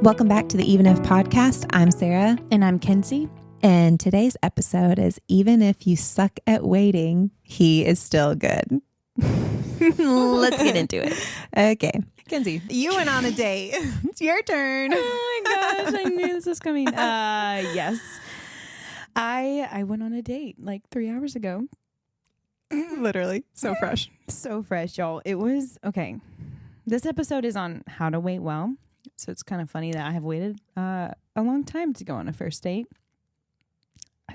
Welcome back to the Even If podcast. I'm Sarah. And I'm Kenzie. And today's episode is Even If You Suck at Waiting, He is Still Good. Let's get into it. Okay. Kenzie, you went on a date. It's your turn. Oh my gosh, I knew this was coming. Yes. I went on a date like 3 hours ago. Literally. So fresh. So fresh, y'all. It was, okay. This episode is on how to wait well. So it's kind of funny that I have waited a long time to go on a first date.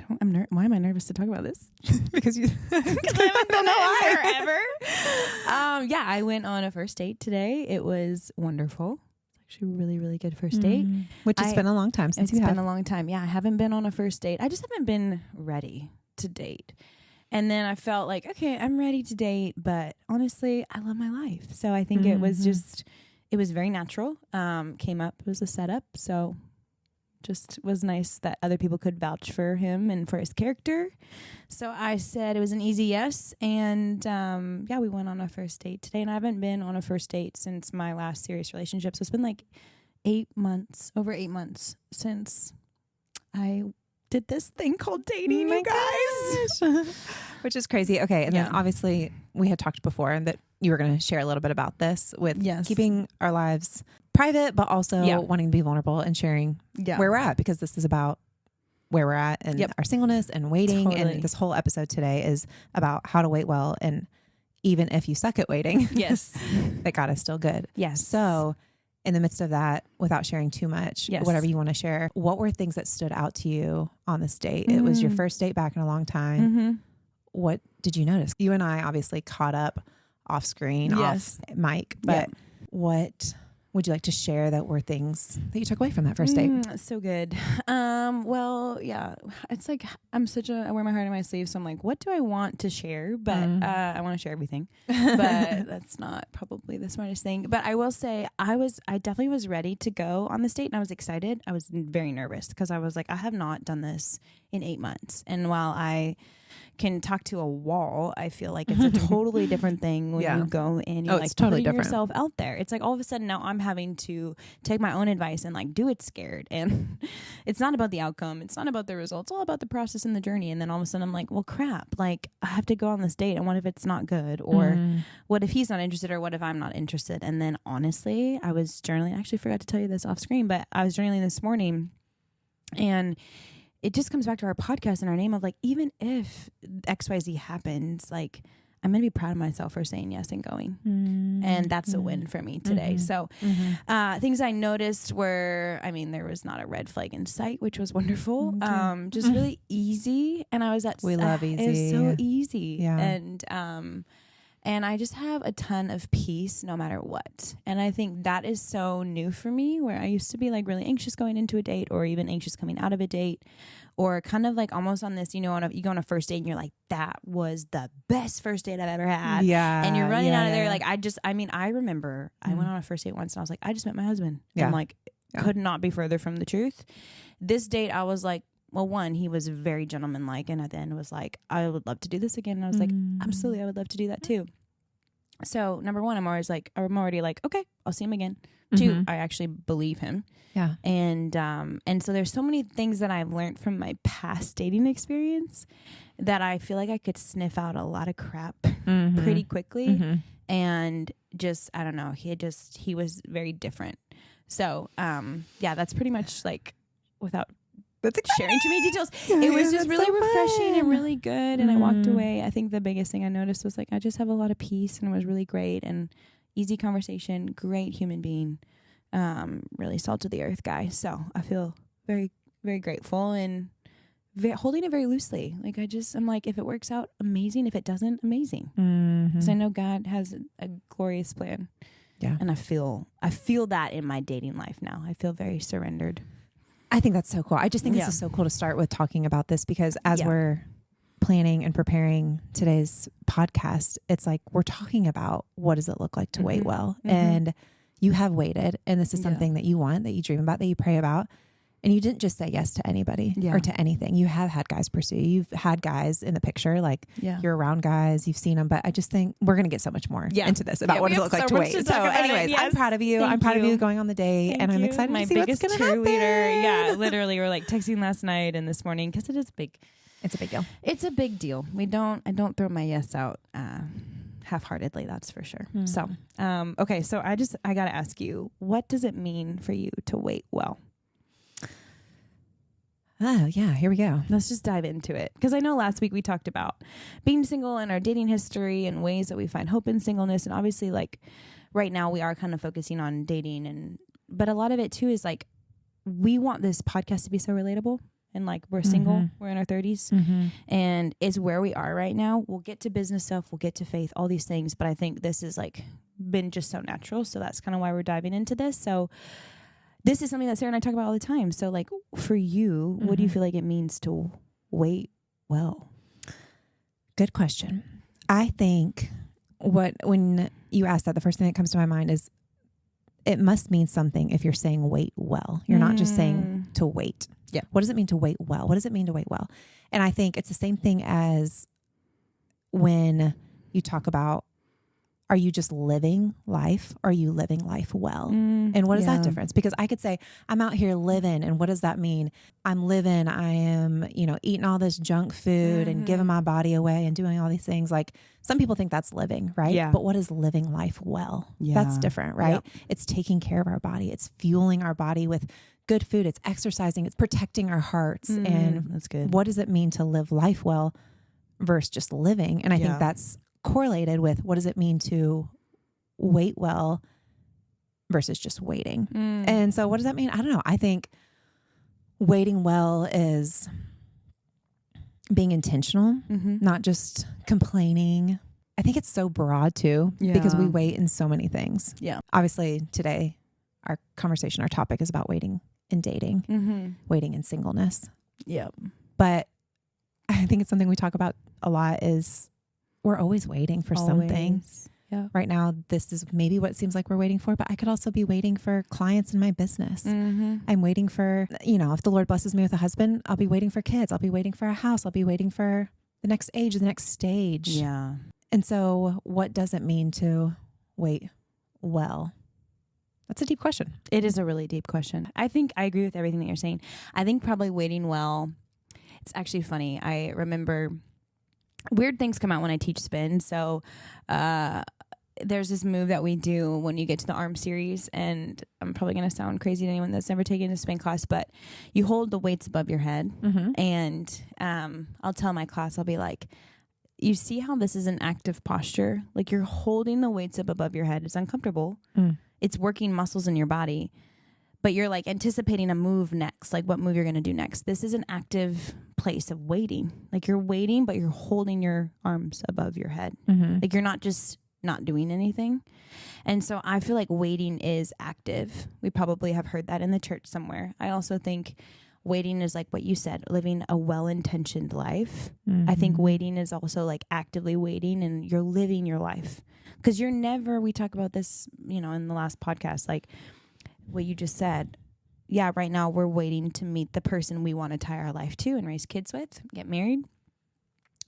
Why am I nervous to talk about this? Because I haven't done it forever. Yeah, I went on a first date today. It was wonderful. Actually, a really, really good first date. Which has been a long time since you have. It's been a long time. Yeah, I haven't been on a first date. I just haven't been ready to date. And then I felt like, okay, I'm ready to date, but honestly, I love my life. So I think it was very natural. Came up, it was a setup. So just was nice that other people could vouch for him and for his character. So I said it was an easy yes. And yeah, we went on a first date today. And I haven't been on a first date since my last serious relationship. So it's been like over 8 months since I did this thing called dating, you guys. Which is crazy. Okay. And then obviously we had talked before that you were going to share a little bit about this with keeping our lives private, but also wanting to be vulnerable and sharing where we're at, because this is about where we're at and our singleness and waiting. Totally. And this whole episode today is about how to wait well. And even if you suck at waiting, that God is still good. Yes. So in the midst of that, without sharing too much, whatever you want to share, what were things that stood out to you on this date? It was your first date back in a long time. What did you notice? You and I obviously caught up off screen, off mic, but what would you like to share that were things that you took away from that first date? So good. Well, yeah, it's like I wear my heart on my sleeve. So I'm like, what do I want to share? But I want to share everything, but that's not probably the smartest thing. But I will say I definitely was ready to go on this date and I was excited. I was very nervous because I was like, I have not done this in 8 months. And while I can talk to a wall, I feel like it's a totally different thing when you go and you're like totally putting yourself out there. It's like all of a sudden now I'm having to take my own advice and like do it scared. And it's not about the outcome. It's not about the results. It's all about the process and the journey. And then all of a sudden I'm like, well, crap, like I have to go on this date. And what if it's not good? Or what if he's not interested? Or what if I'm not interested? And then honestly, I was journaling. I actually forgot to tell you this off screen, but I was journaling this morning and it just comes back to our podcast and our name of like, even if XYZ happens, like I'm going to be proud of myself for saying yes and going. And that's a win for me today. So things I noticed were, I mean, there was not a red flag in sight, which was wonderful. Just really easy. And I was we love easy. It was so easy. Yeah. And I just have a ton of peace no matter what. And I think that is so new for me, where I used to be like really anxious going into a date or even anxious coming out of a date, or kind of like almost on this, you go on a first date and you're like, that was the best first date I've ever had. Yeah. And you're running out of there. Like I remember I went on a first date once and I was like, I just met my husband. Yeah. I'm like, could not be further from the truth. This date, I was like, well, one, he was very gentlemanlike, and at the end was like, I would love to do this again. And I was like, absolutely, I would love to do that too. So number one, I'm already like, okay, I'll see him again. Two, I actually believe him. Yeah. And so there's so many things that I've learned from my past dating experience that I feel like I could sniff out a lot of crap pretty quickly. And just, I don't know, he was very different. So, that's pretty much like without sharing too many details. It was just really refreshing and really good. And I walked away. I think the biggest thing I noticed was like, I just have a lot of peace and it was really great and easy conversation, great human being, really salt of the earth guy. So I feel very, very grateful and holding it very loosely. Like I'm like, if it works out, amazing. If it doesn't, amazing. Because I know God has a glorious plan. Yeah. And I feel that in my dating life now. I feel very surrendered. I think that's so cool. I just think this is so cool to start with talking about this, because as we're planning and preparing today's podcast, it's like we're talking about what does it look like to wait well. And you have waited, and this is something that you want, that you dream about, that you pray about. And you didn't just say yes to anybody or to anything. You have had guys pursue you. You've had guys in the picture. Like you're around guys, you've seen them. But I just think we're going to get so much more into this about what does it look like to wait. So anyways, I'm proud of you. I'm proud of you going on the date. And I'm excited to see what's going to happen. Yeah, literally. We're like texting last night and this morning because it is big. It's a big deal. It's a big deal. I don't throw my yes out half-heartedly, that's for sure. So, okay. So I got to ask you, what does it mean for you to wait well? Oh, yeah. Here we go. Let's just dive into it. Because I know last week we talked about being single and our dating history and ways that we find hope in singleness. And obviously, like, right now we are kind of focusing on dating. But a lot of it, too, is, like, we want this podcast to be so relatable. And, like, we're single. We're in our 30s. And it's where we are right now. We'll get to business stuff. We'll get to faith, all these things. But I think this is, like, been just so natural. So that's kind of why we're diving into this. So this is something that Sarah and I talk about all the time. So, like, for you, what do you feel like it means to wait well? Good question. I think when you ask that, the first thing that comes to my mind is it must mean something if you're saying wait well. You're not just saying to wait. Yeah. What does it mean to wait well? What does it mean to wait well? And I think it's the same thing as when you talk about, are you just living life? Or are you living life well? And what is that difference? Because I could say, I'm out here living. And what does that mean? I'm living. I am, eating all this junk food and giving my body away and doing all these things. Like, some people think that's living, right? Yeah. But what is living life well? Yeah. That's different, right? Yep. It's taking care of our body. It's fueling our body with good food. It's exercising. It's protecting our hearts. And that's good. What does it mean to live life well versus just living? And I think that's correlated with what does it mean to wait well versus just waiting. And so what does that mean? I don't know. I think waiting well is being intentional, not just complaining. I think it's so broad too, because we wait in so many things. Yeah. Obviously today, our conversation, our topic is about waiting in dating, waiting in singleness. Yeah. But I think it's something we talk about a lot is we're always waiting for something. Yeah. Right now, this is maybe what it seems like we're waiting for, but I could also be waiting for clients in my business. I'm waiting for, if the Lord blesses me with a husband, I'll be waiting for kids. I'll be waiting for a house. I'll be waiting for the next age, the next stage. Yeah. And so what does it mean to wait well? That's a deep question. It is a really deep question. I think I agree with everything that you're saying. I think probably waiting well, it's actually funny. I remember weird things come out when I teach spin. So there's this move that we do when you get to the arm series, and I'm probably going to sound crazy to anyone that's never taken a spin class, but you hold the weights above your head. And I'll tell my class, I'll be like, you see how this is an active posture? Like, you're holding the weights up above your head. It's uncomfortable. It's working muscles in your body, but you're like anticipating a move next, like what move you're going to do next. This is an active place of waiting. Like, you're waiting, but you're holding your arms above your head. Like, you're not just not doing anything. And so I feel like waiting is active. We probably have heard that in the church somewhere. I also think waiting is like what you said, living a well-intentioned life. I think waiting is also like actively waiting, and you're living your life. Because you're never, we talk about this, in the last podcast, like what you just said. Yeah, right now we're waiting to meet the person we want to tie our life to and raise kids with, get married.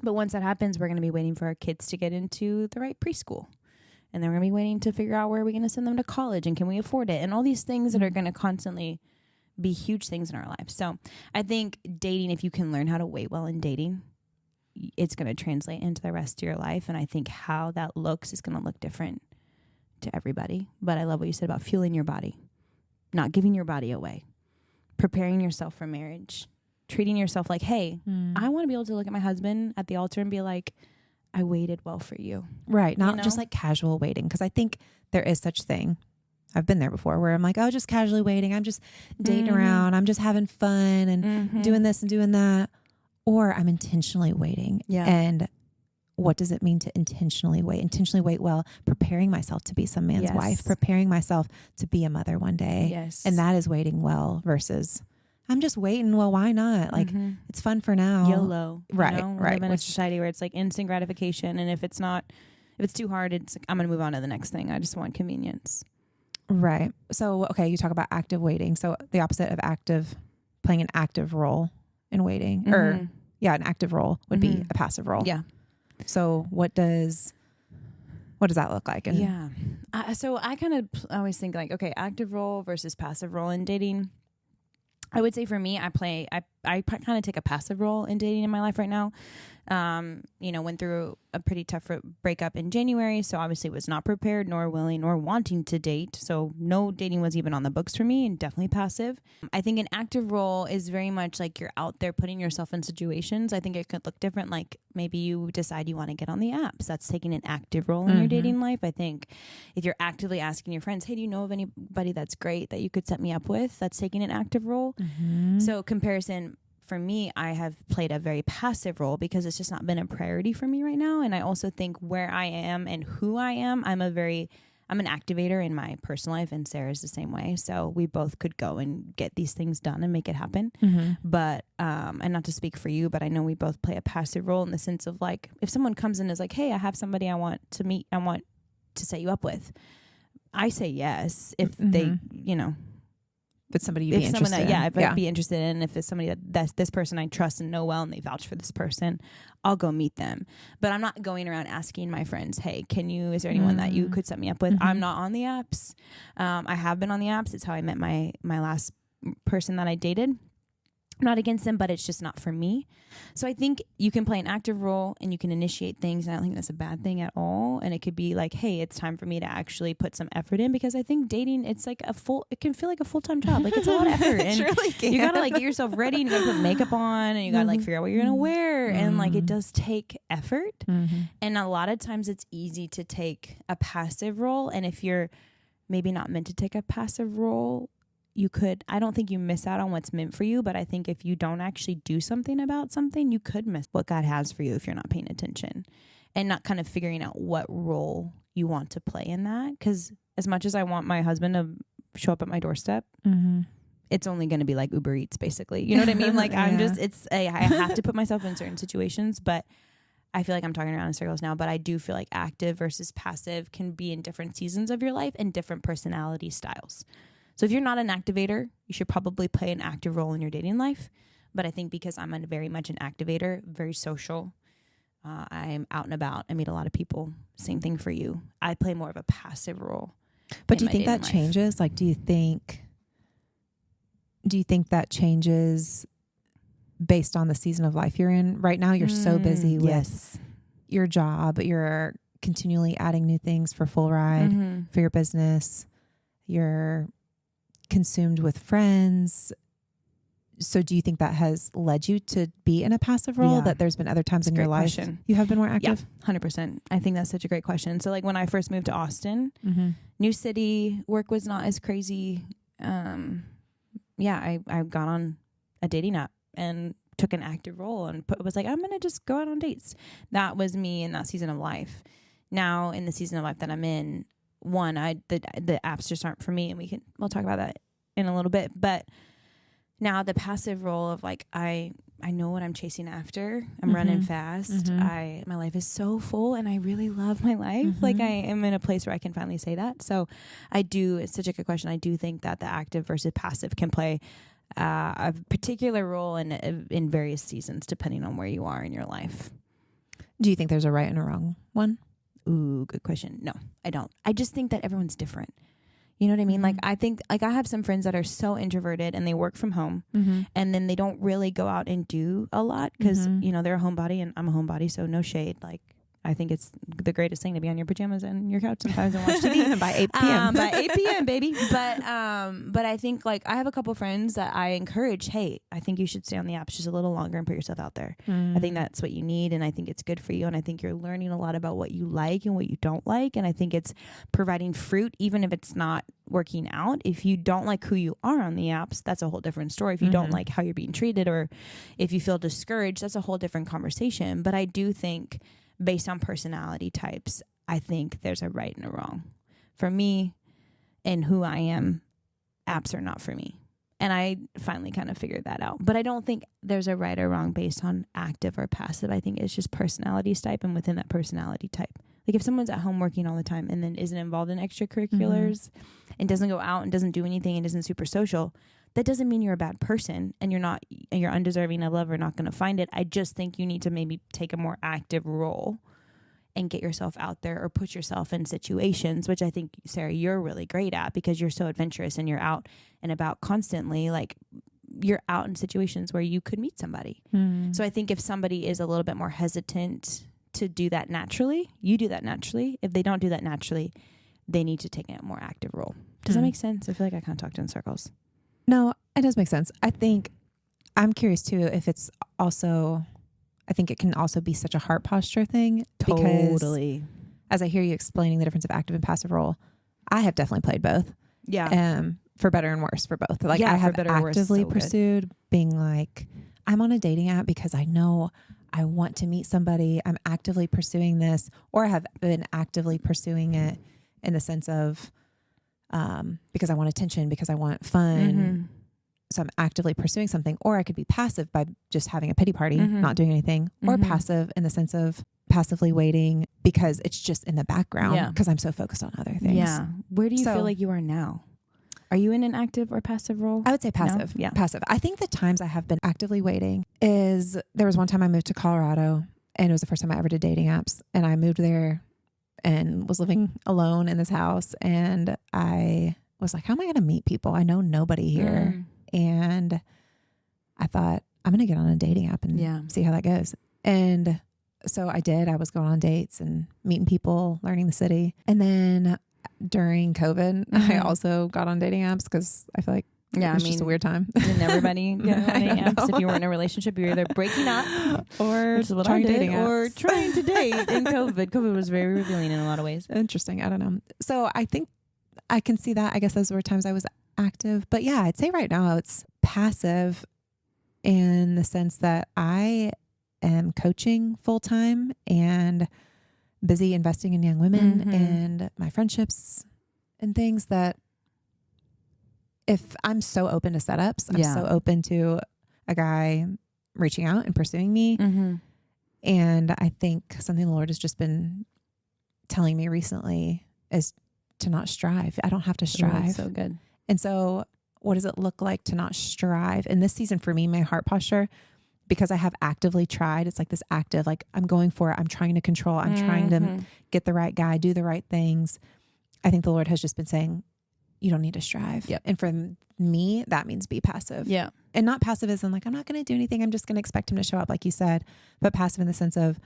But once that happens, we're going to be waiting for our kids to get into the right preschool. And then we're going to be waiting to figure out where we're going to send them to college and can we afford it? And all these things that are going to constantly be huge things in our lives. So I think dating, if you can learn how to wait well in dating, it's going to translate into the rest of your life. And I think how that looks is going to look different to everybody. But I love what you said about fueling your body, not giving your body away, preparing yourself for marriage, treating yourself like, hey, I want to be able to look at my husband at the altar and be like, I waited well for you. Right. Not just like casual waiting. Because I think there is such thing. I've been there before where I'm like, oh, just casually waiting. I'm just dating around. I'm just having fun and doing this and doing that. Or I'm intentionally waiting. Yeah. And what does it mean to intentionally wait? Intentionally wait well, preparing myself to be some man's wife, preparing myself to be a mother one day. Yes. And that is waiting well versus I'm just waiting. Well, why not? Like, it's fun for now. YOLO. Right. We live in a society where it's like instant gratification. And if it's too hard, it's like, I'm going to move on to the next thing. I just want convenience. Right. So, okay, you talk about active waiting. So the opposite of active playing an active role in waiting, or an active role would be a passive role. Yeah. So what does that look like? And so I kind of always think like, okay, active role versus passive role in dating. I would say for me, I kind of take a passive role in dating in my life right now. Went through a pretty tough breakup in January, so obviously was not prepared, nor willing, nor wanting to date. So no dating was even on the books for me, and definitely passive. I think an active role is very much like you're out there putting yourself in situations. I think it could look different. Like maybe you decide you want to get on the apps. That's taking an active role in your dating life. I think if you're actively asking your friends, hey, do you know of anybody that's great that you could set me up with? That's taking an active role. So comparison, for me, I have played a very passive role because it's just not been a priority for me right now. And I also think where I am and who I am, I'm an activator in my personal life, and Sarah's the same way. So we both could go and get these things done and make it happen. But, and not to speak for you, but I know we both play a passive role in the sense of like, if someone comes in and is like, hey, I have somebody I want to meet, I want to set you up with, I say yes if they, But somebody you'd be interested in. If I'd be interested in, if it's somebody that's this person I trust and know well and they vouch for this person, I'll go meet them. But I'm not going around asking my friends, hey, is there anyone that you could set me up with? I'm not on the apps. I have been on the apps. It's how I met my last person that I dated. I'm not against them, but it's just not for me. So I think you can play an active role and you can initiate things. And I don't think that's a bad thing at all. And it could be like, hey, it's time for me to actually put some effort in, because I think dating, it's like it can feel like a full-time job. Like it's a lot of effort. And you got to like get yourself ready, and you got to put makeup on, and you got to like figure out what you're going to wear. And like, it does take effort. And a lot of times it's easy to take a passive role. And if you're maybe not meant to take a passive role, I don't think you miss out on what's meant for you, but I think if you don't actually do something about something, you could miss what God has for you if you're not paying attention and not kind of figuring out what role you want to play in that. Because as much as I want my husband to show up at my doorstep, it's only going to be like Uber Eats, basically. You know what I mean? Like I have to put myself in certain situations, but I feel like I'm talking around in circles now, but I do feel like active versus passive can be in different seasons of your life and different personality styles. So if you're not an activator, you should probably play an active role in your dating life. But I think because I'm very much an activator, very social, I'm out and about, I meet a lot of people. Same thing for you. I play more of a passive role. But do you think that changes? Like, do you think that changes based on the season of life you're in? Right now, you're so busy with your job. You're continually adding new things for Full Ride, for your business. You're consumed with friends. So do you think that has led you to be in a passive role, that there's been other times in your life you have been more active? Yeah, 100%. I think that's such a great question. So like when I first moved to Austin, new city, work was not as crazy. I got on a dating app and took an active role and was like, I'm going to just go out on dates. That was me in that season of life. Now in the season of life that I'm in, the apps just aren't for me, and we'll talk about that in a little bit. But now the passive role of like, I know what I'm chasing after. I'm running fast. My life is so full and I really love my life. Like I am in a place where I can finally say that. So it's such a good question. I do think that the active versus passive can play a particular role in various seasons, depending on where you are in your life. Do you think there's a right and a wrong one? Ooh, good question. No, I don't. I just think that everyone's different. You know what I mean? Like, I think, like, I have some friends that are so introverted and they work from home and then they don't really go out and do a lot because, they're a homebody and I'm a homebody. So no shade. Like, I think it's the greatest thing to be on your pajamas and your couch sometimes and watch TV by 8 p.m. By 8 p.m., baby. But I think like I have a couple friends that I encourage, hey, I think you should stay on the apps just a little longer and put yourself out there. I think that's what you need. And I think it's good for you. And I think you're learning a lot about what you like and what you don't like. And I think it's providing fruit, even if it's not working out. If you don't like who you are on the apps, that's a whole different story. If you don't like how you're being treated, or if you feel discouraged, that's a whole different conversation. But I do think, based on personality types, I think there's a right and a wrong. For me and who I am, apps are not for me. And I finally kind of figured that out. But I don't think there's a right or wrong based on active or passive. I think it's just personality type, and within that personality type. Like if someone's at home working all the time and then isn't involved in extracurriculars and doesn't go out and doesn't do anything and isn't super social, that doesn't mean you're a bad person and you're undeserving of love or not going to find it. I just think you need to maybe take a more active role and get yourself out there or put yourself in situations, which I think, Sarah, you're really great at because you're so adventurous and you're out and about constantly. Like, you're out in situations where you could meet somebody. So I think if somebody is a little bit more hesitant to do that naturally, you do that naturally. If they don't do that naturally, they need to take a more active role. Does that make sense? I feel like I kind of talked in circles. No, it does make sense. I think I'm curious too if it's also, I think it can also be such a heart posture thing. Totally. Because as I hear you explaining the difference of active and passive role, I have definitely played both. Yeah. For better and worse for both. Like, I have actively pursued being like, I'm on a dating app because I know I want to meet somebody. I'm actively pursuing this, or I have been actively pursuing it in the sense of, because I want attention, because I want fun. So I'm actively pursuing something. Or I could be passive by just having a pity party, not doing anything, or passive in the sense of passively waiting because it's just in the background because I'm so focused on other things. Yeah. Where do you feel like you are now? Are you in an active or passive role? I would say passive. No? Yeah. Passive. I think the times I have been actively waiting is, there was one time I moved to Colorado and it was the first time I ever did dating apps, and I moved there and was living alone in this house, and I was like, how am I going to meet people? I know nobody here. And I thought, I'm going to get on a dating app and see how that goes. And so I did. I was going on dates and meeting people, learning the city. And then during COVID, I also got on dating apps because I feel like it was just a weird time. Didn't everybody get on dating apps? If you weren't in a relationship, you're either breaking up or trying dating apps. Or trying to date in COVID. COVID was very revealing in a lot of ways. Interesting. I don't know. So I think I can see that. I guess those were times I was active. But yeah, I'd say right now it's passive in the sense that I am coaching full time and busy investing in young women and my friendships and things that if I'm so open to setups, I'm so open to a guy reaching out and pursuing me. And I think something the Lord has just been telling me recently is to not strive. I don't have to strive. So good. And so what does it look like to not strive? And this season for me, my heart posture, because I have actively tried, it's like this active, like I'm going for it. I'm trying to control. I'm trying to get the right guy, do the right things. I think the Lord has just been saying, you don't need to strive. And for me, that means be passive. And not passive as in like, I'm not going to do anything. I'm just going to expect him to show up like you said, but passive in the sense of,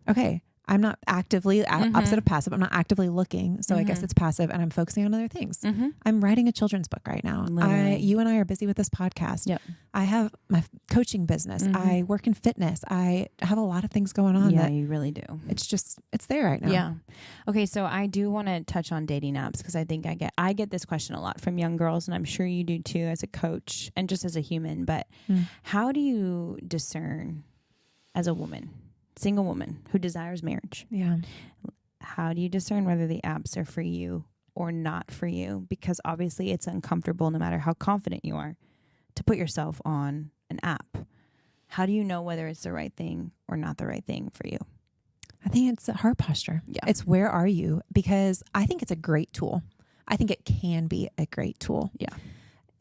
okay, I'm not actively, opposite of passive, I'm not actively looking. So I guess it's passive and I'm focusing on other things. I'm writing a children's book right now. You and I are busy with this podcast. I have my coaching business. I work in fitness. I have a lot of things going on. Yeah, you really do. It's just, it's there right now. Yeah. Okay. So I do want to touch on dating apps because I think I get this question a lot from young girls, and I'm sure you do too as a coach and just as a human, but how do you discern as a woman, single woman who desires marriage? How do you discern whether the apps are for you or not for you? Because obviously it's uncomfortable, no matter how confident you are, to put yourself on an app. How do you know whether it's the right thing or not the right thing for you? I think it's a heart posture. It's where are you? Because I think it's a great tool. I think it can be a great tool.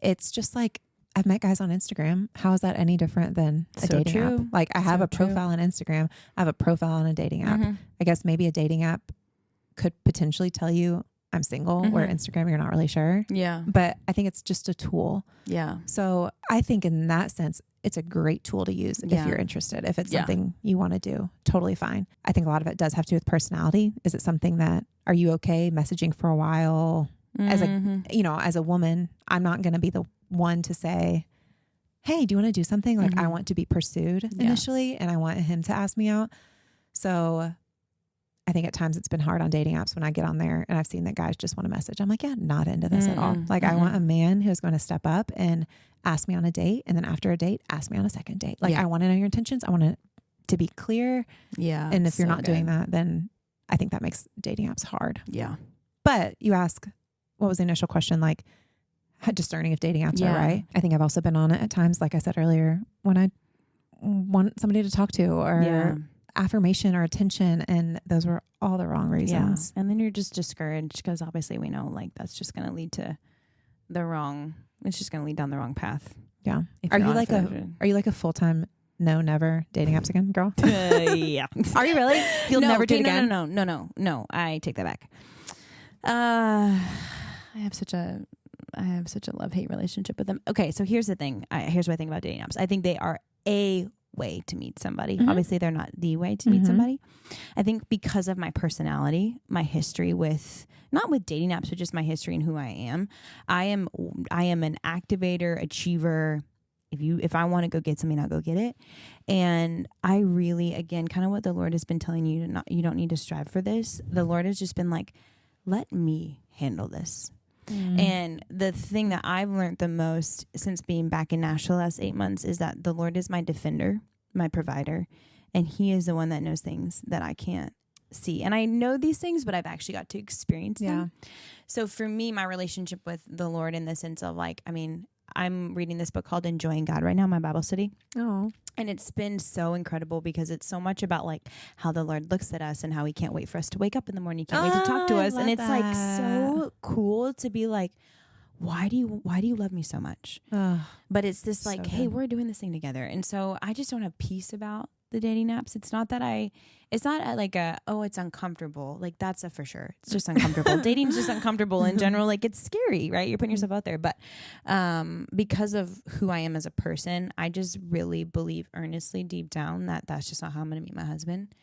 It's just like, I've met guys on Instagram. How is that any different than a dating app? Like I have a profile on Instagram. I have a profile on a dating app. I guess maybe a dating app could potentially tell you I'm single, where Instagram, you're not really sure. But I think it's just a tool. So I think in that sense, it's a great tool to use if you're interested, if it's something you want to do. Totally fine. I think a lot of it does have to do with personality. Is it something that, are you okay messaging for a while? As a woman, I'm not going to be the one to say, hey, do you want to do something? Like I want to be pursued initially and I want him to ask me out. So I think at times it's been hard on dating apps when I get on there and I've seen that guys just want to message. I'm like, not into this at all. Like I want a man who's going to step up and ask me on a date. And then after a date, ask me on a second date. Like I want to know your intentions. I want it to be clear. And if you're not doing that, then I think that makes dating apps hard. But you ask, what was the initial question? Like, discerning if dating apps are right. I think I've also been on it at times, like I said earlier, when I want somebody to talk to or affirmation or attention, and those were all the wrong reasons. And then you're just discouraged because obviously we know like that's just going to lead to it's just going to lead down the wrong path. Yeah. Are you like a full-time no, never dating apps again, girl? Yeah. Are you really? You'll never do it again? No. I take that back. I have such a love-hate relationship with them. Okay, so here's the thing. Here's what I think about dating apps. I think they are a way to meet somebody. Mm-hmm. Obviously, they're not the way to meet somebody. I think because of my personality, my history with, not with dating apps, but just my history and who I am an activator, achiever. If I want to go get something, I'll go get it. And I really, again, kind of what the Lord has been telling you, you don't need to strive for this. The Lord has just been like, let me handle this. And the thing that I've learned the most since being back in Nashville the last 8 months is that the Lord is my defender, my provider, and he is the one that knows things that I can't see. And I know these things, but I've actually got to experience them. So for me, my relationship with the Lord in the sense of like, I mean, I'm reading this book called Enjoying God right now, my Bible study. Oh. And it's been so incredible because it's so much about like how the Lord looks at us and how he can't wait for us to wake up in the morning. He can't wait to talk to us. And it's like so cool to be like, why do you love me so much? But it's this like, hey, we're doing this thing together. And so I just don't have peace about the dating apps. It's not like it's uncomfortable. Like that's a for sure. It's just uncomfortable. Dating's just uncomfortable in general. Like it's scary, right? You're putting yourself out there. But because of who I am as a person, I just really believe earnestly deep down that that's just not how I'm going to meet my husband.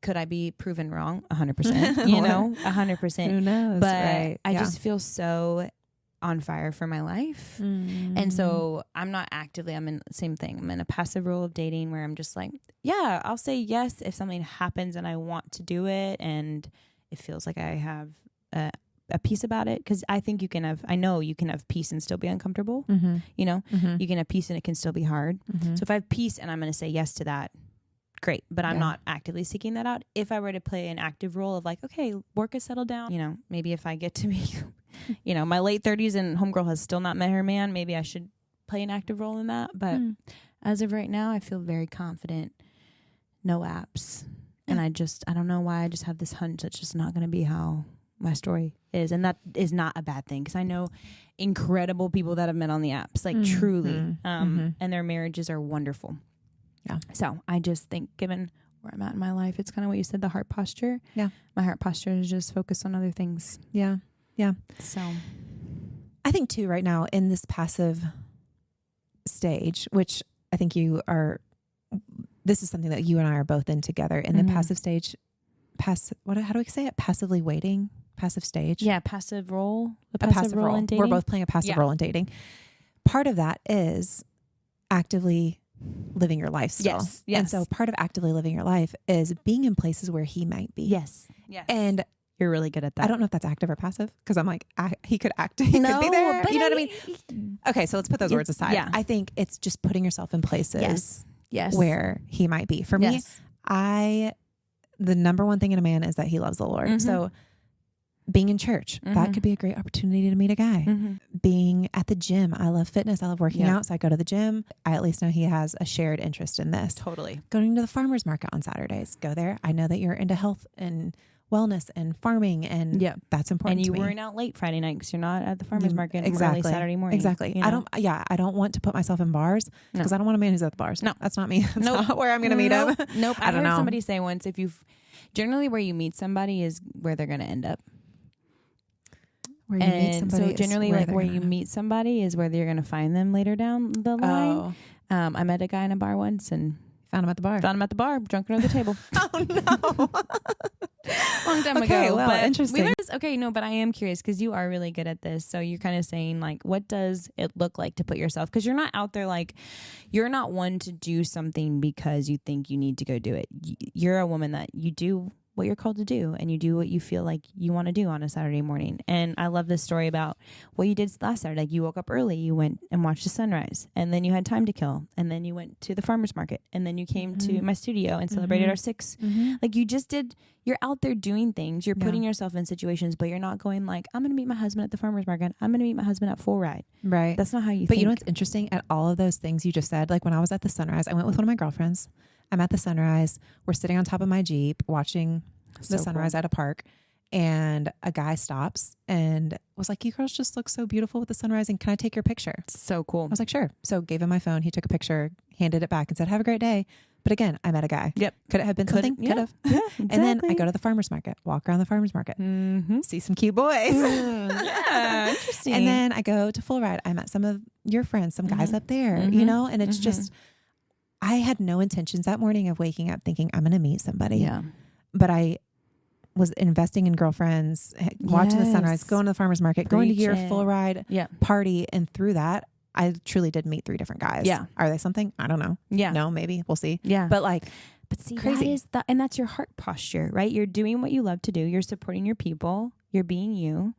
Could I be proven wrong? 100%, you know, 100%. Who knows? But right. I just feel so on fire for my life. And so I'm not actively, I'm in the same thing. I'm in a passive role of dating where I'm just like, yeah, I'll say yes if something happens and I want to do it. And it feels like I have a peace about it. Cause I think I know you can have peace and still be uncomfortable. You know, you can have peace and it can still be hard. So if I have peace and I'm going to say yes to that, great. But I'm not actively seeking that out. If I were to play an active role of like, okay, work has settled down, you know, maybe if I get to be, you know, my late 30s and homegirl has still not met her man, maybe I should play an active role in that. But as of right now, I feel very confident. No apps. And I don't know why I just have this hunch that's just not going to be how my story is. And that is not a bad thing because I know incredible people that I've met on the apps, like truly. And their marriages are wonderful. Yeah. So I just think given where I'm at in my life, it's kind of what you said, the heart posture. Yeah. My heart posture is just focused on other things. Yeah. Yeah. So I think too, right now in this passive stage, which I think this is something that you and I are both in together in the passive stage, how do we say it? Passively waiting, passive stage. Yeah. Passive role. A passive role in dating. We're both playing a passive role in dating. Part of that is actively living your life still. Yes. And so part of actively living your life is being in places where he might be. Yes. And you're really good at that. I don't know if that's active or passive because I'm like, he could act. He could be there. But you know what I mean? Okay. So let's put those words aside. Yeah. I think it's just putting yourself in places where he might be. For me, the number one thing in a man is that he loves the Lord. So being in church, that could be a great opportunity to meet a guy. Being at the gym. I love fitness. I love working out. So I go to the gym. I at least know he has a shared interest in this. Totally. Going to the farmer's market on Saturdays. Go there. I know that you're into health and wellness and farming and that's important to me. And you weren't out late Friday night because you're not at the farmer's market early Saturday morning. Exactly. You know? I don't want to put myself in bars because I don't want a man who's at the bars. No. That's not me. That's not where I'm going to meet him. Nope. I heard somebody say once, generally where you meet somebody is where they're going to end up. Where you meet somebody, so generally, like where you meet somebody is where you're going to find them later down the line. I met a guy in a bar once and found him at the bar. Drunk under the table. Oh no! Long time ago. Well, but interesting. But I am curious because you are really good at this. So you're kind of saying like, what does it look like to put yourself? Because you're not out there like, you're not one to do something because you think you need to go do it. You're a woman that you do what you're called to do and you do what you feel like you want to do on a Saturday morning. And I love this story about what you did last Saturday. Like you woke up early, you went and watched the sunrise and then you had time to kill. And then you went to the farmer's market and then you came to my studio and celebrated our 6. Like you're out there doing things. You're putting yourself in situations, but you're not going like, I'm going to meet my husband at the farmer's market. I'm going to meet my husband at Full Ride. Right. That's not how you think. But you know what's interesting at all of those things you just said? Like when I was at the sunrise, I went with one of my girlfriends. I'm at the sunrise. We're sitting on top of my Jeep watching the sunrise at a park. and a guy stops and was like, you girls just look so beautiful with the sun rising. Can I take your picture? So cool. I was like, sure. So gave him my phone. He took a picture, handed it back and said, have a great day. But again, I met a guy. Yep. Could it have been something? Yeah. Could have. Yeah, exactly. And then I go to the farmer's market, walk around the farmer's market, see some cute boys. Yeah, interesting. And then I go to Full Ride. I met some of your friends, some guys up there, you know, and it's just, I had no intentions that morning of waking up thinking I'm going to meet somebody. Yeah. But I was investing in girlfriends, watching the sunrise, going to the farmer's market, going to your Full Ride party. And through that, I truly did meet 3 different guys. Yeah. Are they something? I don't know. Yeah. No, maybe. We'll see. Yeah. But see, crazy. and that's your heart posture, right? You're doing what you love to do. You're supporting your people. You're being you.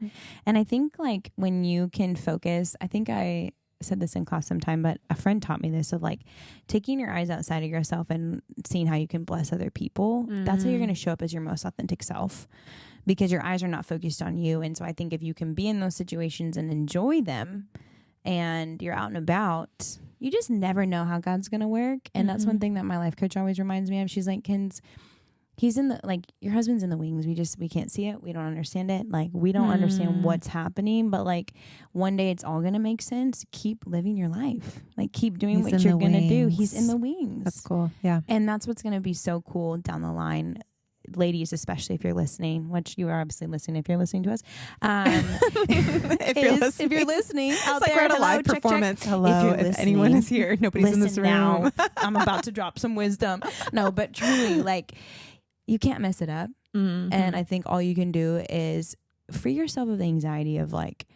And I think like when you can focus, I think I said this in class sometime, but a friend taught me this of like taking your eyes outside of yourself and seeing how you can bless other people. That's how you're going to show up as your most authentic self, because your eyes are not focused on you. And so I think if you can be in those situations and enjoy them and you're out and about, you just never know how God's going to work. And that's one thing that my life coach always reminds me of. She's like, he's in the, like, your husband's in the wings. We can't see it. We don't understand it. Like, we don't understand what's happening, but like one day it's all going to make sense. Keep living your life. Like, keep doing what you're going to do. He's in the wings. That's cool. Yeah. And that's what's going to be so cool down the line. Ladies, especially if you're listening, which you are obviously listening if you're listening to us. If you're listening out it's there, like we're at a live performance. Hello, if anyone is here, nobody's in this room. Now. I'm about to drop some wisdom. No, but truly, like, you can't mess it up. And I think all you can do is free yourself of the anxiety of like,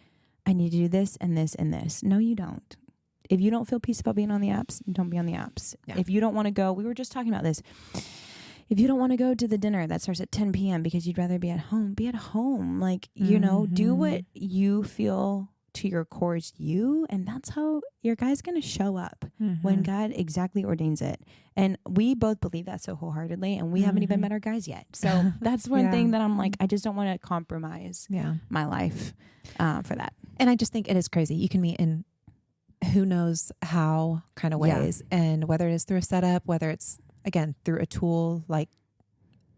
I need to do this and this and this. No, you don't. If you don't feel peace about being on the apps, don't be on the apps. Yeah. If you don't want to go, we were just talking about this. If you don't want to go to the dinner that starts at 10 p.m. because you'd rather be at home, be at home. Like, you know, do what you feel to your core is you. And that's how your guy's going to show up when God exactly ordains it. And we both believe that so wholeheartedly. And we haven't even met our guys yet. So that's one thing that I'm like, I just don't want to compromise my life for that. And I just think it is crazy. You can meet in who knows how kind of ways. And whether it is through a setup, whether it's, again, through a tool like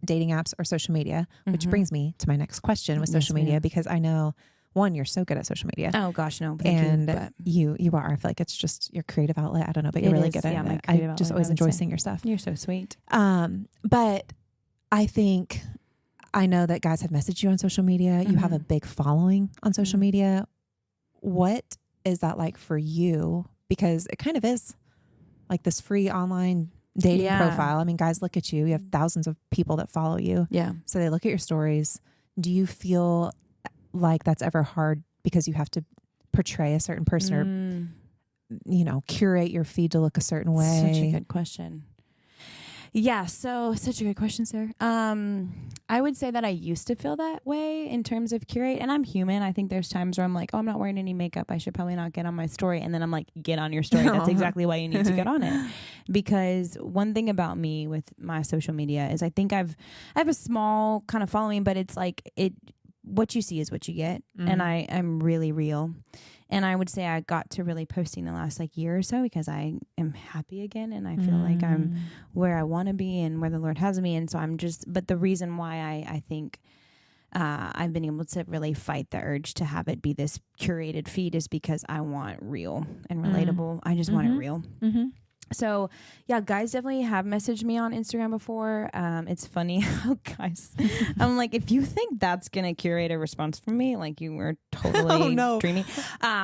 dating apps or social media, which brings me to my next question with social media, because I know, one, you're so good at social media. Oh gosh, no. And you are. I feel like it's just your creative outlet. I don't know, but you're really good at it. I just always enjoy seeing your stuff. You're so sweet. But I think, I know that guys have messaged you on social media. You have a big following on social media. What is that like for you? Because it kind of is like this free online dating profile. I mean, guys look at you. You have thousands of people that follow you. Yeah. So they look at your stories. Do you feel like that's ever hard because you have to portray a certain person or, you know, curate your feed to look a certain way? Such a good question. Yeah. So such a good question, sir. I would say that I used to feel that way in terms of curate, and I'm human. I think there's times where I'm like, oh, I'm not wearing any makeup. I should probably not get on my story. And then I'm like, get on your story. That's exactly why you need to get on it. Because one thing about me with my social media is I think I have a small kind of following, but it's like what you see is what you get. And I'm really real. And I would say I got to really posting the last like year or so because I am happy again. And I feel like I'm where I want to be and where the Lord has me. And so but the reason why I think I've been able to really fight the urge to have it be this curated feed is because I want real and relatable. I just want it real. So yeah, guys definitely have messaged me on Instagram before. It's funny how guys, I'm like, if you think that's going to curate a response from me, like you were totally dreaming.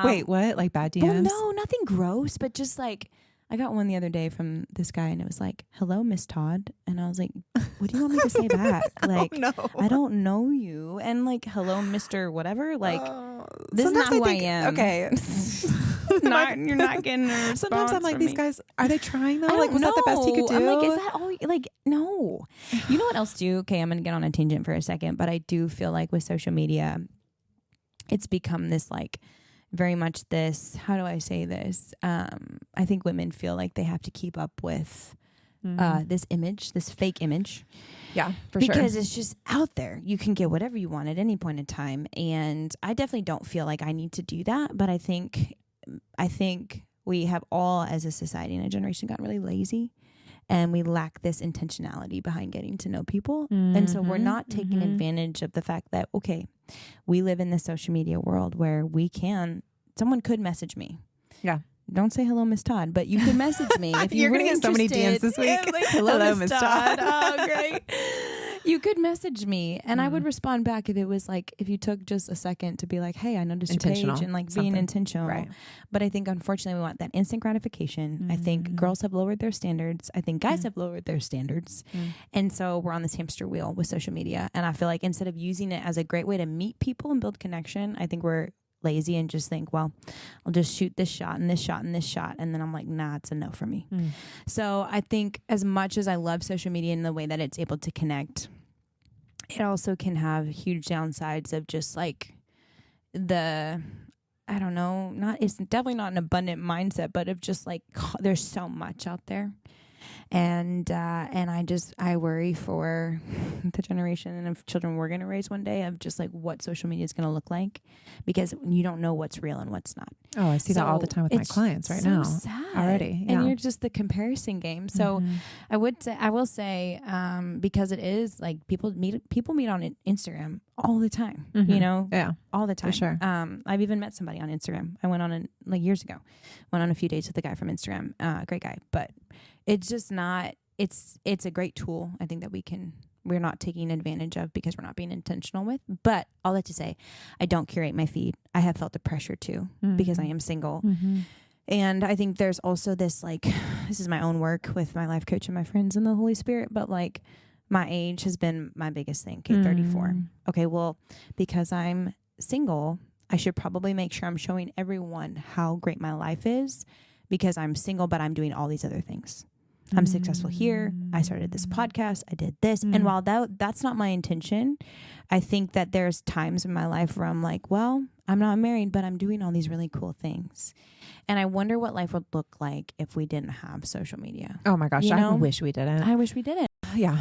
Wait, what? Like bad DMs? Well, no, nothing gross, but just like, I got one the other day from this guy and it was like, hello, Miss Todd. And I was like, what do you want me to say back? Like, I don't know you. And like, hello, Mr. Whatever. Like, this is not who I am. Okay. You're not getting a response. Sometimes I'm like, these guys, are they trying though? Like, was that the best he could do? I'm like, is that all? Like, no. You know what else do? Okay, I'm going to get on a tangent for a second, but I do feel like with social media, it's become this like, very much this, how do I say this? I think women feel like they have to keep up with this image, this fake image. Yeah, for sure. Because it's just out there. You can get whatever you want at any point in time. And I definitely don't feel like I need to do that. But I think we have all as a society and a generation gotten really lazy. and we lack this intentionality behind getting to know people. And so we're not taking advantage of the fact that, okay, we live in the social media world where someone could message me. Yeah. Don't say hello, Miss Todd, but you could message me if you're going to get so many DMs this week. Like, hello, Miss Todd. Oh, great. You could message me and I would respond back if it was like, if you took just a second to be like, hey, I noticed your page, and like being intentional. Right. But I think unfortunately we want that instant gratification. I think girls have lowered their standards. I think guys have lowered their standards. And so we're on this hamster wheel with social media. And I feel like instead of using it as a great way to meet people and build connection, I think we're lazy and just think, well, I'll just shoot this shot and this shot and this shot. And then I'm like, nah, it's a no for me. So I think as much as I love social media in the way that it's able to connect, it also can have huge downsides of just like I don't know, it's definitely not an abundant mindset, but of just like, there's so much out there. And I worry for the generation and of children we're going to raise one day of just like what social media is going to look like, because you don't know what's real and what's not. Oh, I see that all the time with my clients right now already. Yeah. And you're just the comparison game. So I will say, because it is like people meet on Instagram all the time, all the time. For sure. I've even met somebody on Instagram. I went on years ago, went on a few dates with a guy from Instagram, great guy, but it's just not, it's a great tool. I think that we're not taking advantage of because we're not being intentional with. But all that to say, I don't curate my feed. I have felt the pressure too because I am single. And I think there's also this, like, this is my own work with my life coach and my friends in the Holy Spirit, but like my age has been my biggest thing. Okay, 34. Okay, well, because I'm single, I should probably make sure I'm showing everyone how great my life is because I'm single, but I'm doing all these other things. I'm successful here. I started this podcast. I did this. And while that's not my intention, I think that there's times in my life where I'm like, well, I'm not married, but I'm doing all these really cool things. And I wonder what life would look like if we didn't have social media. Oh my gosh. I wish we didn't. I wish we didn't. Yeah.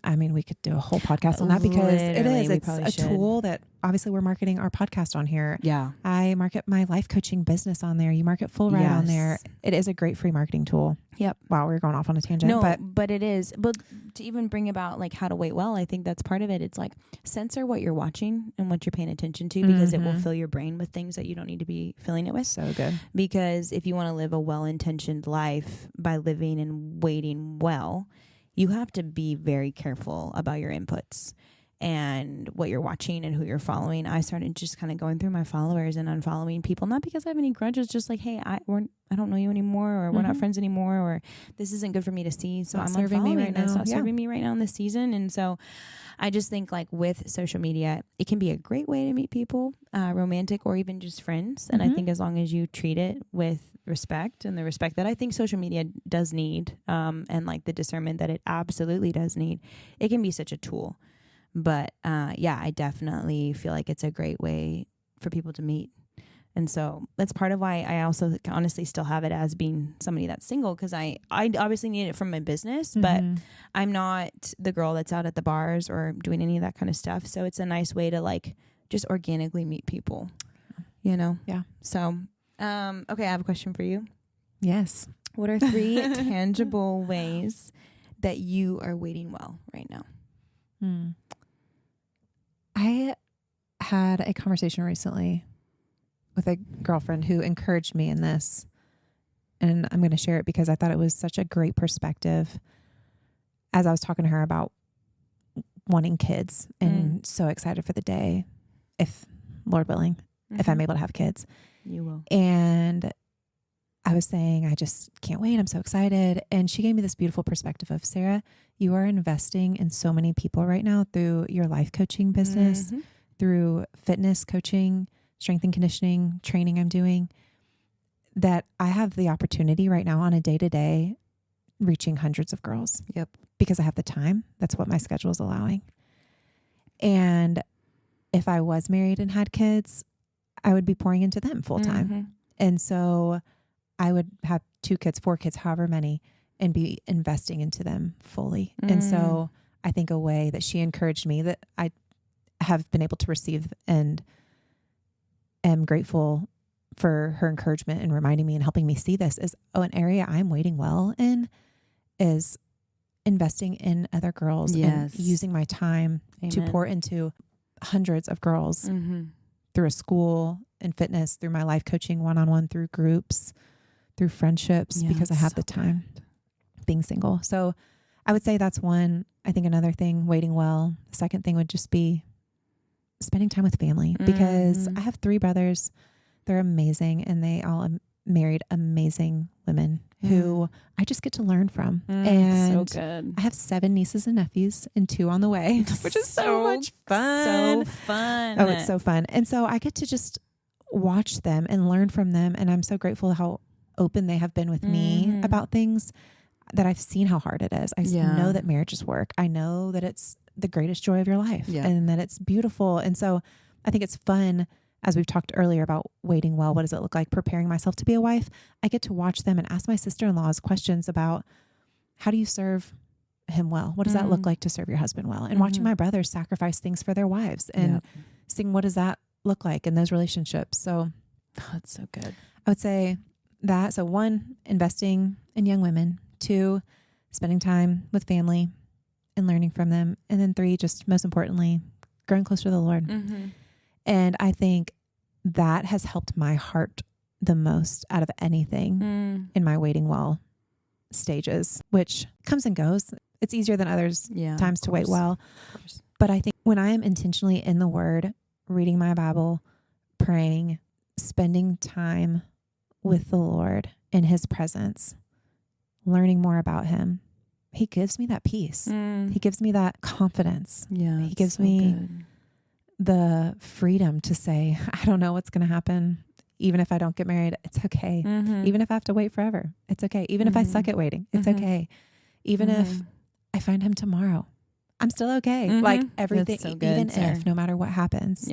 I mean, we could do a whole podcast on that because it's a tool that obviously we're marketing our podcast on here. Yeah. I market my life coaching business on there. You market Full Ride on there. It is a great free marketing tool. Yep. Wow. We're going off on a tangent. No, but it is. But to even bring about like how to wait well, I think that's part of it. It's like censor what you're watching and what you're paying attention to because it will fill your brain with things that you don't need to be filling it with. So good. Because if you want to live a well-intentioned life by living and waiting well, you have to be very careful about your inputs and what you're watching and who you're following. I started just kind of going through my followers and unfollowing people, not because I have any grudges, just like, hey, I don't know you anymore, or we're not friends anymore, or this isn't good for me to see. So I'm serving me right now. It's not serving me right now in this season. And so I just think like with social media, it can be a great way to meet people, romantic or even just friends. And I think as long as you treat it with respect and the respect that I think social media does need, and like the discernment that it absolutely does need, it can be such a tool. But I definitely feel like it's a great way for people to meet. And so that's part of why I also honestly still have it as being somebody that's single, because I obviously need it from my business, but I'm not the girl that's out at the bars or doing any of that kind of stuff. So it's a nice way to like just organically meet people, Yeah. So, okay, I have a question for you. Yes. What are 3 tangible ways that you are waiting well right now? I had a conversation recently with a girlfriend who encouraged me in this, and I'm going to share it because I thought it was such a great perspective as I was talking to her about wanting kids and so excited for the day, if Lord willing, if I'm able to have kids. You will. And I was saying, I just can't wait. I'm so excited. And she gave me this beautiful perspective of, Sarah, you are investing in so many people right now through your life coaching business, through fitness coaching, strength and conditioning training I'm doing, that I have the opportunity right now on a day-to-day reaching hundreds of girls. Yep. Because I have the time. That's what my schedule is allowing. And if I was married and had kids, I would be pouring into them full time. And so I would have 2 kids, 4 kids, however many, and be investing into them fully. And so I think a way that she encouraged me that I have been able to receive and am grateful for her encouragement and reminding me and helping me see this is, an area I'm waiting well in is investing in other girls and using my time to pour into hundreds of girls through a school and fitness, through my life coaching one-on-one, through groups, through friendships, because I have the time being single. So I would say that's one. I think another thing, waiting well. The second thing would just be spending time with family, because I have 3 brothers. They're amazing, and they all married amazing women who I just get to learn from. And so good. I have 7 nieces and nephews and 2 on the way, which is so much fun. So fun. Oh, it's so fun. And so I get to just watch them and learn from them. And I'm so grateful how open they have been with me about things that I've seen how hard it is. I know that marriages work. I know that it's the greatest joy of your life and that it's beautiful. And so I think it's fun, as we've talked earlier about waiting well. What does it look like preparing myself to be a wife? I get to watch them and ask my sister-in-laws questions about, how do you serve him well? What does that look like to serve your husband well? And watching my brothers sacrifice things for their wives and seeing, what does that look like in those relationships? So that's so good. I would say that. So 1, investing in young women. 2, spending time with family and learning from them. And then 3, just most importantly, growing closer to the Lord. And I think that has helped my heart the most out of anything in my waiting well stages, which comes and goes. It's easier than others times to wait well. But I think when I am intentionally in the Word, reading my Bible, praying, spending time with the Lord in His presence, learning more about Him, He gives me that peace. He gives me that confidence. He gives me the freedom to say, I don't know what's going to happen. Even if I don't get married, it's okay. Even if I have to wait forever, it's okay. Even if I suck at waiting, it's okay. Even if I find Him tomorrow, I'm still okay. Like everything, so good, even if, no matter what happens.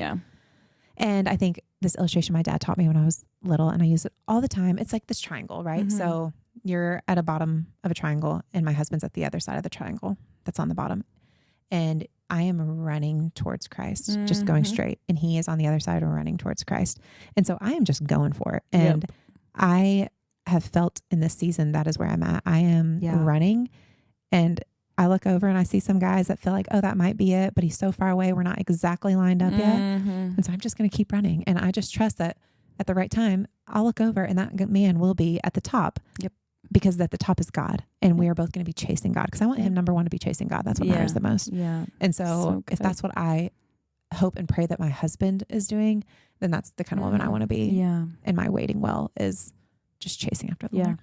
And I think this illustration my dad taught me when I was little, and I use it all the time. It's like this triangle, right? So you're at a bottom of a triangle and my husband's at the other side of the triangle that's on the bottom. And I am running towards Christ, just going straight. And he is on the other side and running towards Christ. And so I am just going for it. And I have felt in this season, that is where I'm at. I am running, and I look over and I see some guys that feel like, oh, that might be it, but he's so far away. We're not exactly lined up yet. And so I'm just going to keep running. And I just trust that at the right time, I'll look over and that man will be at the top. Because at the top is God, and we are both going to be chasing God, because I want him, number one, to be chasing God. That's what matters the most. And so if that's what I hope and pray that my husband is doing, then that's the kind of woman I want to be. And my waiting well is just chasing after the Lord.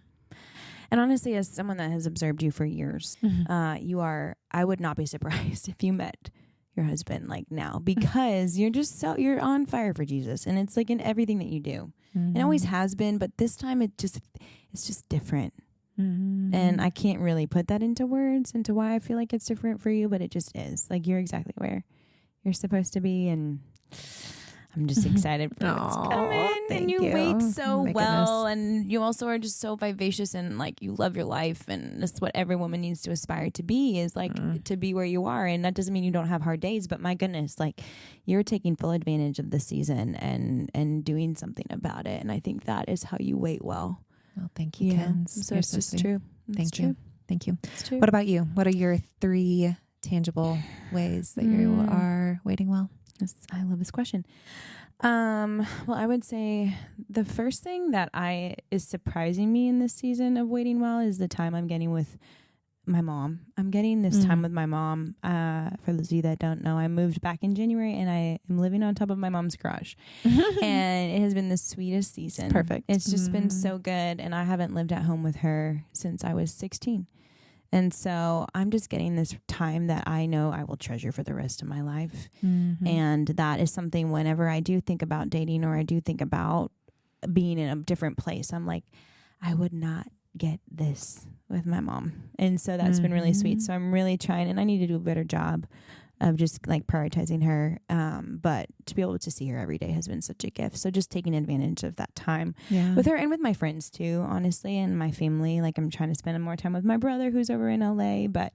And honestly, as someone that has observed you for years, I would not be surprised if you met your husband like now, because you're just you're on fire for Jesus, and it's like in everything that you do. It always has been, but this time it's just different. And I can't really put that into words, into why I feel like it's different for you, but it just is. Like, you're exactly where you're supposed to be, and I'm just excited for what's coming. And you wait so well, and you also are just so vivacious, and like, you love your life, and that's what every woman needs to aspire to be, is like to be where you are. And that doesn't mean you don't have hard days, but my goodness, like, you're taking full advantage of the season and doing something about it. And I think that is how you wait well. Well, thank you, Ken. So it's just true. Thank you. It's true. What about you? What are your 3 tangible ways that you are waiting well? I love this question. Well, I would say the first thing that is surprising me in this season of waiting well is the time I'm getting with my mom. I'm getting this time with my mom. For those of you that don't know, I moved back in January, and I am living on top of my mom's garage. And it has been the sweetest season. Perfect. It's just been so good. And I haven't lived at home with her since I was 16. And so I'm just getting this time that I know I will treasure for the rest of my life. And that is something, whenever I do think about dating, or I do think about being in a different place, I'm like, I would not get this with my mom. And so that's been really sweet. So I'm really trying, and I need to do a better job of just like prioritizing her. But to be able to see her every day has been such a gift. So just taking advantage of that time with her, and with my friends too, honestly, and my family. Like, I'm trying to spend more time with my brother, who's over in LA, but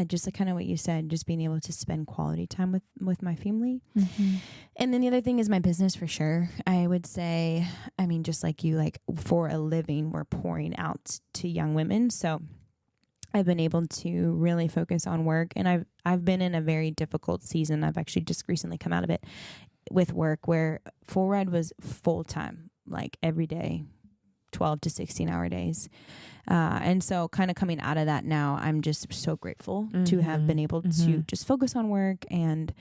just like kind of what you said, just being able to spend quality time with my family. And then the other thing is my business, for sure. I would say, I mean, just like you, like, for a living, we're pouring out to young women. So I've been able to really focus on work. And I've been in a very difficult season. I've actually just recently come out of it with work where Full Ride was full time, like every day, 12 to 16 hour days. And so kind of coming out of that now, I'm just so grateful to have been able to just focus on work and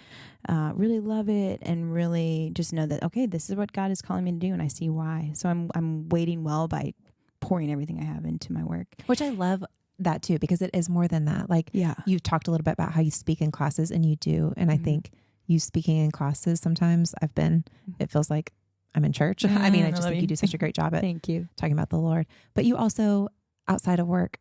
really love it and really just know that, okay, this is what God is calling me to do and I see why. So I'm waiting well by pouring everything I have into my work. Which I love that too, because it is more than that. Like you've talked a little bit about how you speak in classes, and you do. And I think you speaking in classes, sometimes it feels like I'm in church. I mean, I just think you do such a great job at Thank you. talking about the Lord, but you also outside of work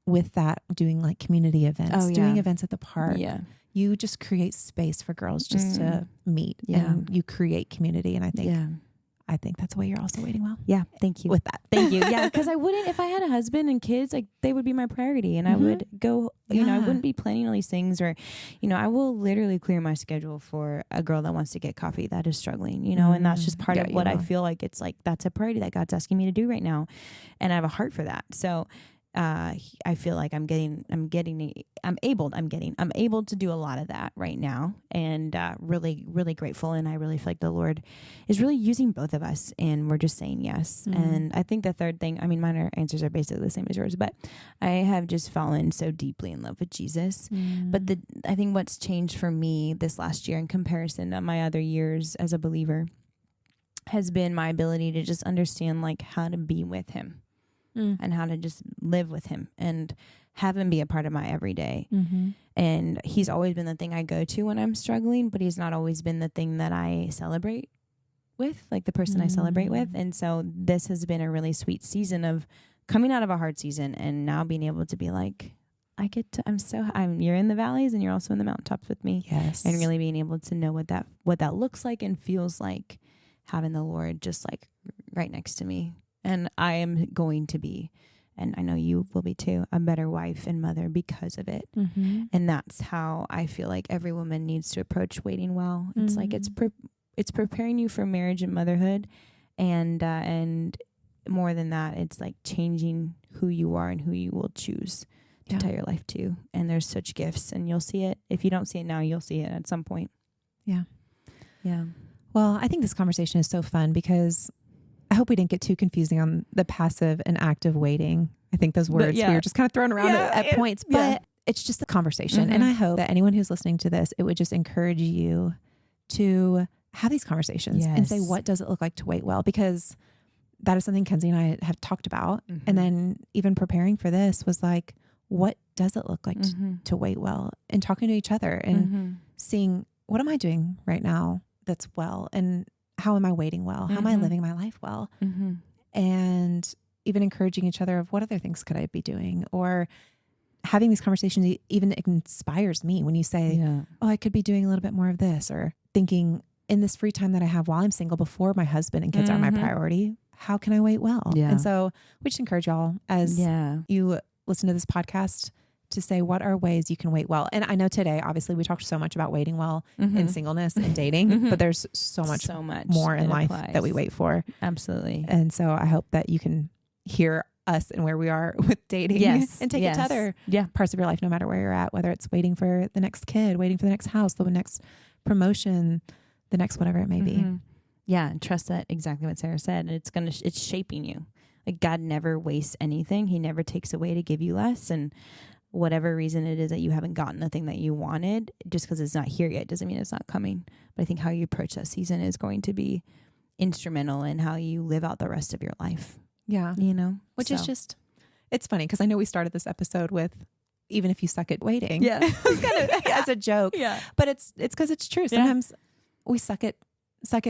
with that, doing like community events, doing events at the park. Yeah. You just create space for girls just to meet and you create community. And I think that's why you're also waiting well. Yeah. Thank you. With that. Thank you. Yeah. Cause I wouldn't, if I had a husband and kids, like they would be my priority and I would go, you know, I wouldn't be planning all these things or, you know, I will literally clear my schedule for a girl that wants to get coffee that is struggling, you know, and that's just part of what I feel like it's like, that's a priority that God's asking me to do right now. And I have a heart for that. So, I feel like I'm able to do a lot of that right now and, really, really grateful. And I really feel like the Lord is really using both of us and we're just saying yes. And I think the third thing, I mean, mine answers are basically the same as yours, but I have just fallen so deeply in love with Jesus. But I think what's changed for me this last year in comparison to my other years as a believer has been my ability to just understand like how to be with him. And how to just live with him and have him be a part of my everyday. And he's always been the thing I go to when I'm struggling, but he's not always been the thing that I celebrate with, like the person I celebrate with. And so this has been a really sweet season of coming out of a hard season and now being able to be like, you're in the valleys and you're also in the mountaintops with me. Yes. And really being able to know what that looks like and feels like having the Lord just like right next to me. And I am going to be, and I know you will be too, a better wife and mother because of it. And that's how I feel like every woman needs to approach waiting well. It's like it's preparing you for marriage and motherhood, and more than that, it's like changing who you are and who you will choose to tie your life to. And there's such gifts, and you'll see it. If you don't see it now, you'll see it at some point. Yeah. Yeah. Well, I think this conversation is so fun because I hope we didn't get too confusing on the passive and active waiting. I think those words we were just kind of thrown around at points, but it's just a conversation. And I hope that anyone who's listening to this, it would just encourage you to have these conversations and say, what does it look like to wait well? Because that is something Kenzie and I have talked about. And then even preparing for this was like, what does it look like to wait well? And talking to each other and seeing, what am I doing right now that's well? And how am I waiting well? How am I living my life well? And even encouraging each other of what other things could I be doing? Or having these conversations even inspires me when you say, oh, I could be doing a little bit more of this, or thinking in this free time that I have while I'm single before my husband and kids are my priority, how can I wait well? And so we just encourage y'all as you listen to this podcast to say, what are ways you can wait well? And I know today, obviously we talked so much about waiting well in singleness and dating, but there's so much more in life that we wait for. Absolutely. And so I hope that you can hear us and where we are with dating and take it to other parts of your life, no matter where you're at, whether it's waiting for the next kid, waiting for the next house, the next promotion, the next whatever it may be. Yeah. And trust that exactly what Sarah said. It's shaping you. Like God never wastes anything. He never takes away to give you less. And whatever reason it is that you haven't gotten the thing that you wanted, just because it's not here yet doesn't mean it's not coming. But I think how you approach that season is going to be instrumental in how you live out the rest of your life. Yeah. You know, which is just, it's funny because I know we started this episode with, even if you suck at waiting. Yeah. It's kind of as a joke. Yeah. But it's because it's true. Sometimes we suck at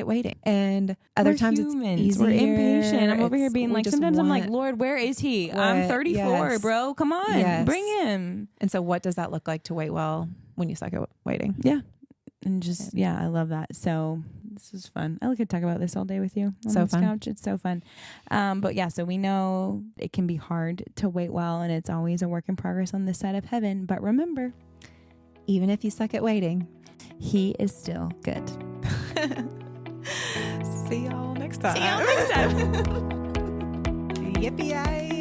waiting, and other times humans. It's easier. We're impatient. I'm over here being like, sometimes I'm like, Lord, where is he? I'm 34, bro. Come on, bring him. And so what does that look like to wait well when you suck at waiting? Yeah. And just, I love that. So this is fun. I could talk about this all day with you on this couch. It's so fun. But so we know it can be hard to wait well, and it's always a work in progress on this side of heaven. But remember, even if you suck at waiting, he is still good. See y'all next time. See y'all next time. Yippee-yay.